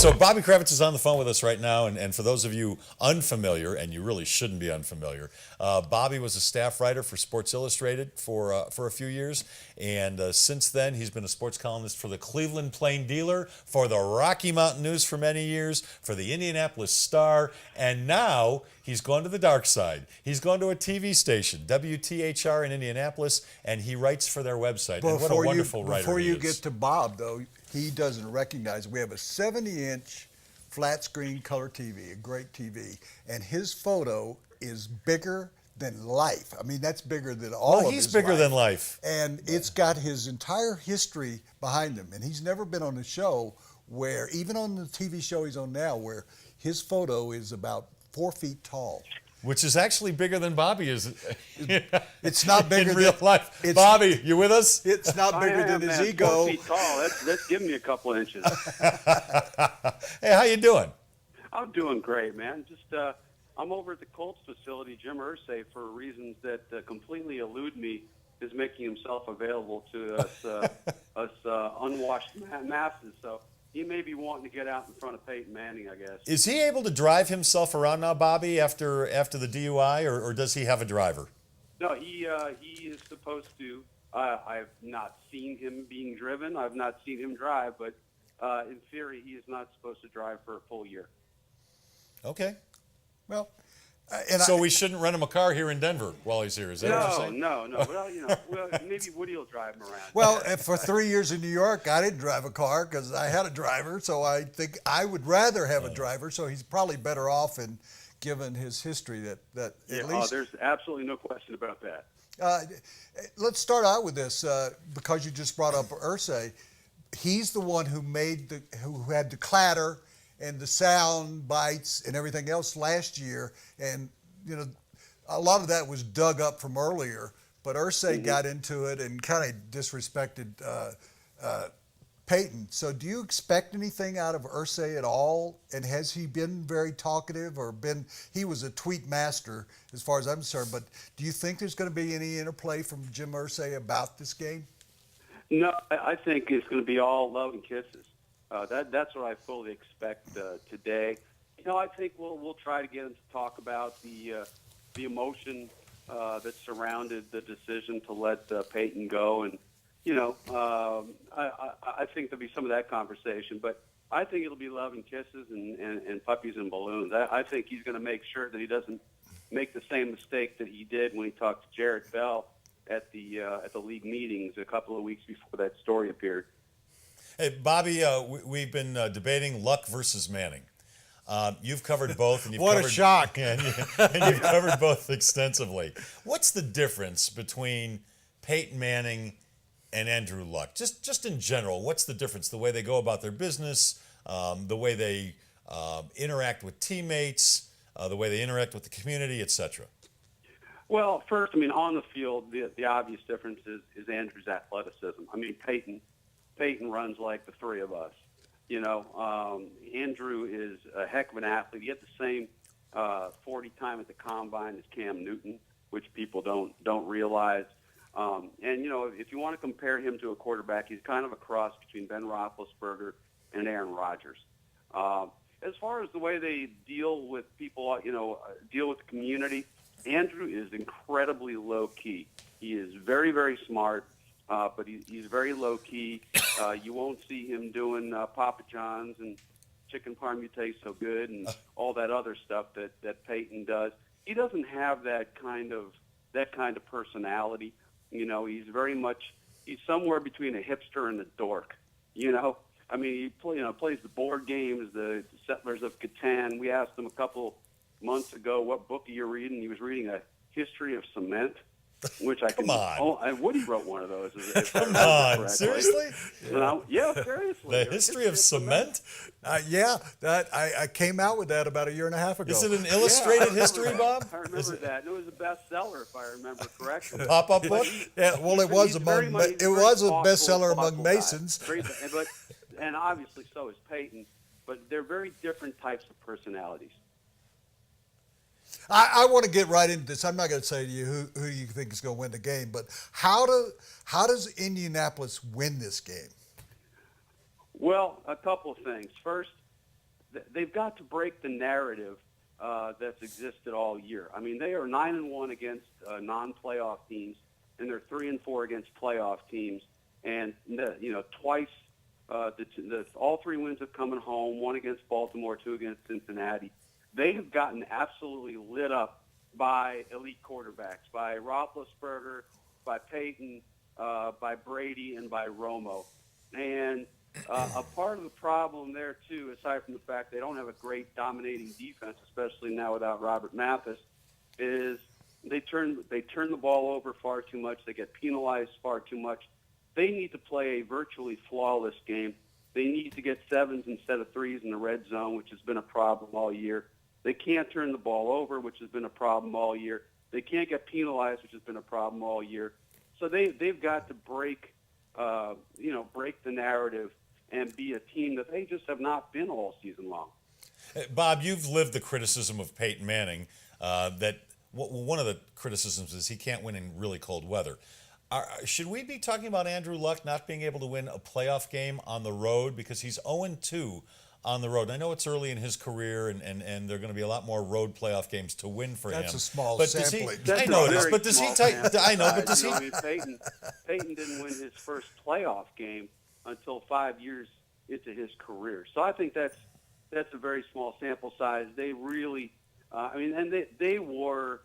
So Bobby Kravitz is on the phone with us right now, and for those of you unfamiliar, and you really shouldn't be unfamiliar, Bobby was a staff writer for Sports Illustrated for a few years, and since then he's been a sports columnist for the Cleveland Plain Dealer, for the Rocky Mountain News for many years, for the Indianapolis Star, and now he's gone to the dark side. He's gone to a TV station, WTHR in Indianapolis, and he writes for their website. And what a wonderful writer Before he you is. get to Bob, though, he doesn't recognize we have a 70-inch flat screen color TV, a great TV, and his photo is bigger than life. I mean, that's bigger than all of his life. He's bigger than life. And it's got his entire history behind him. And he's never been on a show where, even on the TV show he's on now, where his photo is about 4 feet tall. Which is actually bigger than Bobby is. It's not bigger in real life. Bobby, you with us? It's not bigger than his ego. 4 feet tall. That's giving me a couple inches. Hey, how you doing? I'm doing great, man. Just I'm over at the Colts facility. Jim Irsay, for reasons that completely elude me, is making himself available to us unwashed masses. So he may be wanting to get out in front of Peyton Manning, I guess. Is he able to drive himself around now, Bobby, after the DUI, or does he have a driver? No, he is supposed to. I've not seen him being driven. I've not seen him drive, but in theory, he is not supposed to drive for a full year. Okay. Well, so we shouldn't rent him a car here in Denver while he's here. Is that what you're saying? No. Well, maybe Woody will drive him around. Well, for 3 years in New York, I didn't drive a car because I had a driver. So I think I would rather have a driver. So he's probably better off, and given his history, that at least. There's absolutely no question about that. Let's start out with this because you just brought up Irsay. He's the one who who had the clatter and the sound bites and everything else last year, and a lot of that was dug up from earlier. But Irsay got into it and kind of disrespected Peyton. So, do you expect anything out of Irsay at all? And has he been very talkative, or been? He was a tweet master, as far as I'm concerned. But do you think there's going to be any interplay from Jim Irsay about this game? No, I think it's going to be all love and kisses. That's what I fully expect today. I think we'll try to get him to talk about the emotion that surrounded the decision to let Peyton go, and I think there'll be some of that conversation. But I think it'll be love and kisses and puppies and balloons. I think he's going to make sure that he doesn't make the same mistake that he did when he talked to Jarrett Bell at the league meetings a couple of weeks before that story appeared. Hey, Bobby, we've been debating Luck versus Manning. You've covered both, and What a shock! And you've covered both extensively. What's the difference between Peyton Manning and Andrew Luck? Just in general, what's the difference? The way they go about their business, the way they interact with teammates, the way they interact with the community, etc. Well, first, on the field, the obvious difference is Andrew's athleticism. Peyton runs like the three of us. Andrew is a heck of an athlete. He had the same 40 time at the combine as Cam Newton, which people don't realize. And if you want to compare him to a quarterback, he's kind of a cross between Ben Roethlisberger and Aaron Rodgers. As far as the way they deal with people, deal with the community, Andrew is incredibly low key. He is very, very smart. But he's very low-key. You won't see him doing Papa John's and chicken parm you taste so good and all that other stuff that Peyton does. He doesn't have that kind of personality. He's very much he's somewhere between a hipster and a dork. He plays the board games, the Settlers of Catan. We asked him a couple months ago what book are you reading. He was reading A History of Cement. Which I can. Come on. Woody wrote one of those. Come on, seriously? Yeah, seriously. The History of Cement? That I came out with that about a year and a half ago. Is it an illustrated history, Bob? I remember that. It was a bestseller, if I remember correctly. A pop-up book? Yeah, well, it was a bestseller among Masons. And obviously so is Peyton. But they're very different types of personalities. I want to get right into this. I'm not going to say to you who you think is going to win the game, but how does Indianapolis win this game? Well, a couple of things. First, they've got to break the narrative that's existed all year. I mean, they are 9-1 against non-playoff teams, and they're 3-4 against playoff teams. And twice, all 3 wins have come at home. 1 against Baltimore, 2 against Cincinnati. They have gotten absolutely lit up by elite quarterbacks, by Roethlisberger, by Peyton, by Brady, and by Romo. And a part of the problem there, too, aside from the fact they don't have a great dominating defense, especially now without Robert Mathis, is they turn the ball over far too much. They get penalized far too much. They need to play a virtually flawless game. They need to get 7s instead of 3s in the red zone, which has been a problem all year. They can't turn the ball over, which has been a problem all year. They can't get penalized, which has been a problem all year. So they've got to break the narrative and be a team that they just have not been all season long. Bob, you've lived the criticism of Peyton Manning. That one of the criticisms is he can't win in really cold weather. Should we be talking about Andrew Luck not being able to win a playoff game on the road because he's 0-2 on the road? And I know it's early in his career, and there are going to be a lot more road playoff games to win for him. That's a small but sampling. I know it is, but does he take? I know, but does he? Peyton didn't win his first playoff game until 5 years into his career. So I think that's a very small sample size. They really, they were,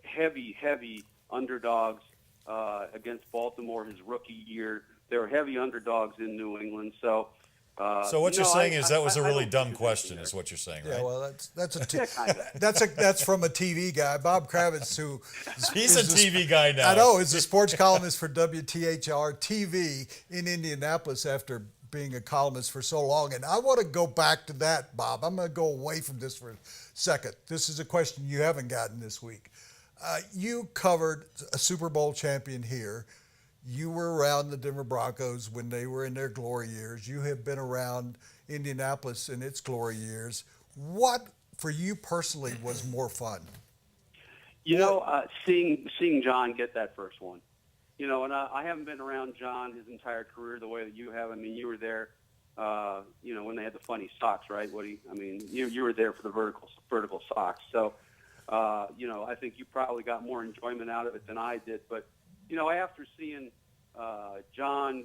heavy underdogs against Baltimore his rookie year. They were heavy underdogs in New England. So what you're saying is that was a really dumb question, is what you're saying, right? Yeah, well, that's from a TV guy, Bob Kravitz, who he's a TV guy now. I know, is a sports columnist for WTHR TV in Indianapolis after being a columnist for so long. And I want to go back to that, Bob. I'm going to go away from this for a second. This is a question you haven't gotten this week. You covered a Super Bowl champion here. You were around the Denver Broncos when they were in their glory years. You have been around Indianapolis in its glory years. What, for you personally, was more fun? Seeing John get that first one. And I haven't been around John his entire career the way that you have. I mean, you were there, when they had the funny socks, right? You were there for the vertical socks. So, I think you probably got more enjoyment out of it than I did. But, after seeing John,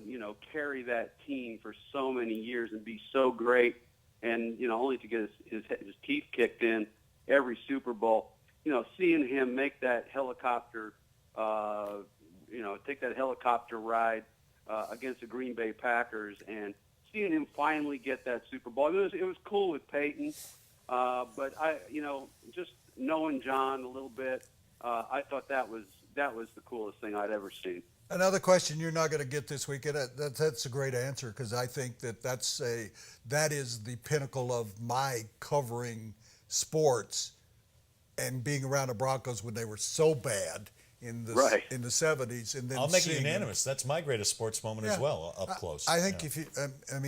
carry that team for so many years and be so great, and only to get his teeth kicked in every Super Bowl, seeing him make that helicopter, take that helicopter ride against the Green Bay Packers, and seeing him finally get that Super Bowl. It was cool with Peyton, but just knowing John a little bit, I thought that was the coolest thing I'd ever seen. Another question you're not going to get this week, and that's a great answer, because I think that is the pinnacle of my covering sports and being around the Broncos when they were so bad in the 70s. And then I'll make it unanimous. That's my greatest sports moment as well, up close. I think if you,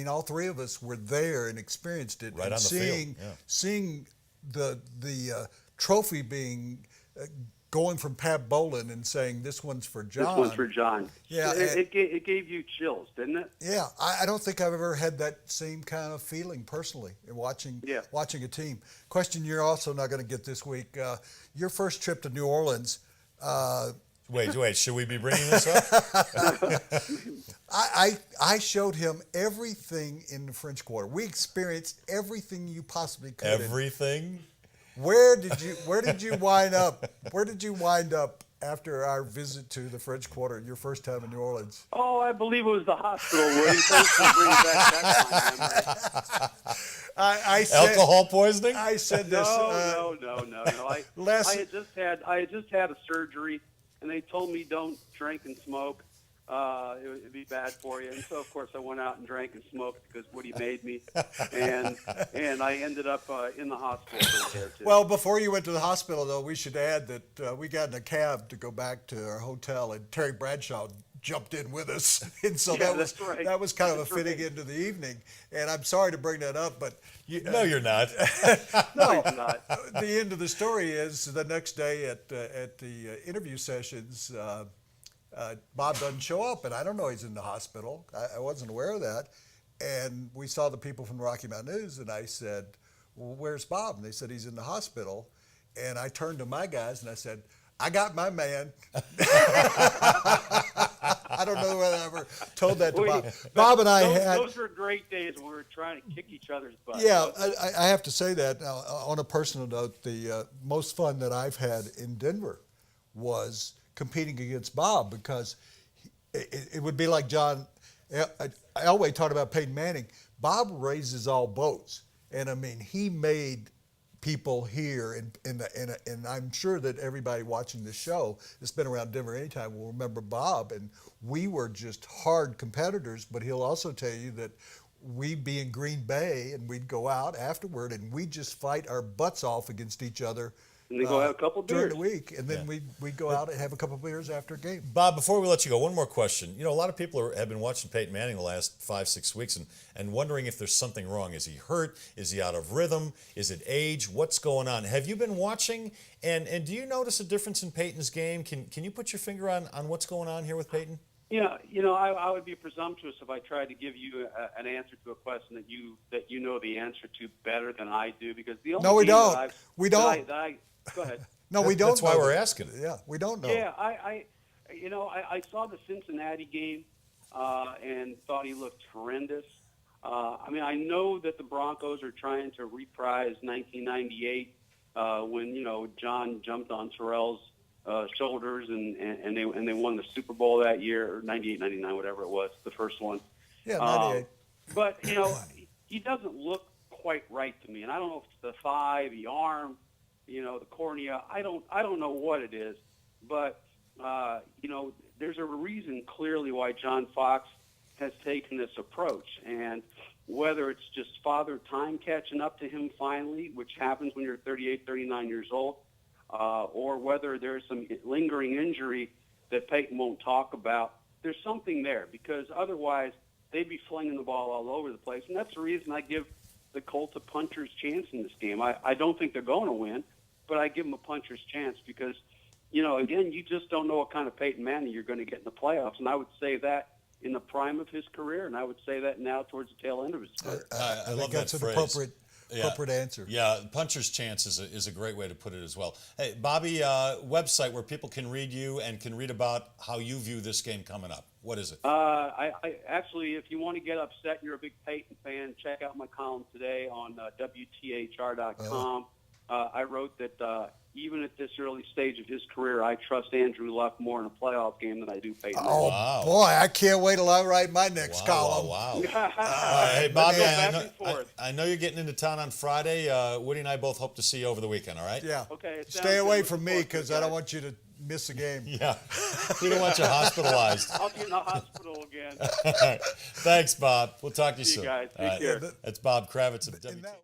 all 3 of us were there and experienced it. Right and on the field. Seeing the trophy being going from Pat Bolin and saying, this one's for John. This one's for John. Yeah. It gave you chills, didn't it? Yeah. I don't think I've ever had that same kind of feeling personally in watching a team. Question you're also not going to get this week. Your first trip to New Orleans. Wait. Should we be bringing this up? I showed him everything in the French Quarter. We experienced everything you possibly could. Everything? Where did you wind up? Where did you wind up after our visit to the French Quarter, your first time in New Orleans? Oh, I believe it was the hospital, Woody. Thanks for bringing back that memory. I said, alcohol poisoning? I said this. No. I had just had a surgery, and they told me don't drink and smoke. It would be bad for you. And so, of course, I went out and drank and smoked because Woody made me. And I ended up in the hospital there, too. Well, before you went to the hospital, though, we should add that we got in a cab to go back to our hotel, and Terry Bradshaw jumped in with us. And so that was kind of a fitting into the evening. And I'm sorry to bring that up, but... No, you're not. No, the end of the story is the next day at the interview sessions, Bob doesn't show up, and I don't know he's in the hospital. I wasn't aware of that. And we saw the people from the Rocky Mountain News, and I said, well, where's Bob? And they said, he's in the hospital. And I turned to my guys and I said, I got my man. I don't know whether I ever told that to Bob. Bob and I had. Those were great days when we were trying to kick each other's butts. Yeah, I have to say that. Now, on a personal note, the most fun that I've had in Denver was competing against Bob, because it would be like John. I always talked about Peyton Manning. Bob raises all boats, and I mean, he made people here, and I'm sure that everybody watching this show that's been around Denver anytime will remember Bob. And we were just hard competitors, but he'll also tell you that we'd be in Green Bay and we'd go out afterward and we'd just fight our butts off against each other. And then go have a couple during beers the week, and then we'd go out and have a couple of beers after a game. Bob, before we let you go, one more question. You know, a lot of people have been watching Peyton Manning the last 5-6 weeks and wondering if there's something wrong. Is he hurt? Is he out of rhythm? Is it age? What's going on? Have you been watching? And do you notice a difference in Peyton's game? Can you put your finger on what's going on here with Peyton? Yeah, I would be presumptuous if I tried to give you an answer to a question that you know the answer to better than I do, because the only No, we team don't. that We don't. Go ahead. No, we don't. That's why know we're that. asking. Yeah, we don't know. Yeah, I saw the Cincinnati game and thought he looked horrendous. I mean, I know that the Broncos are trying to reprise 1998 when John jumped on Terrell's shoulders and they won the Super Bowl that year, or 98, 99, whatever it was, the first one. Yeah, 98. But he doesn't look quite right to me, and I don't know if it's the thigh, the arm, the cornea. I don't know what it is, but there's a reason clearly why John Fox has taken this approach, and whether it's just father time catching up to him finally, which happens when you're 38, 39 years old, or whether there's some lingering injury that Peyton won't talk about, there's something there, because otherwise they'd be flinging the ball all over the place, and that's the reason I give the Colts a puncher's chance in this game. I don't think they're going to win, but I give them a puncher's chance because, again, you just don't know what kind of Peyton Manning you're going to get in the playoffs. And I would say that in the prime of his career, and I would say that now towards the tail end of his career. I love think that's that an phrase. appropriate answer. Yeah, puncher's chance is a great way to put it as well. Hey, Bobby, website where people can read you and can read about how you view this game coming up. What is it? I actually, if you want to get upset, you're a big Peyton fan, check out my column today on WTHR.com. I wrote that even at this early stage of his career, I trust Andrew Luck more in a playoff game than I do Peyton. Oh, wow. Boy, I can't wait till I write my next column. Wow. Hey, Bobby, Back and forth. I know you're getting into town on Friday. Woody and I both hope to see you over the weekend, all right? Yeah. Okay, it sounds Stay away good. from me, Looking forward because to it, I don't guys. want you to miss a game. Yeah. We don't want you hospitalized. I'll be in the hospital again. Thanks, Bob. We'll talk to you See soon. you guys. All Take care. That's Bob Kravitz of And WT. that-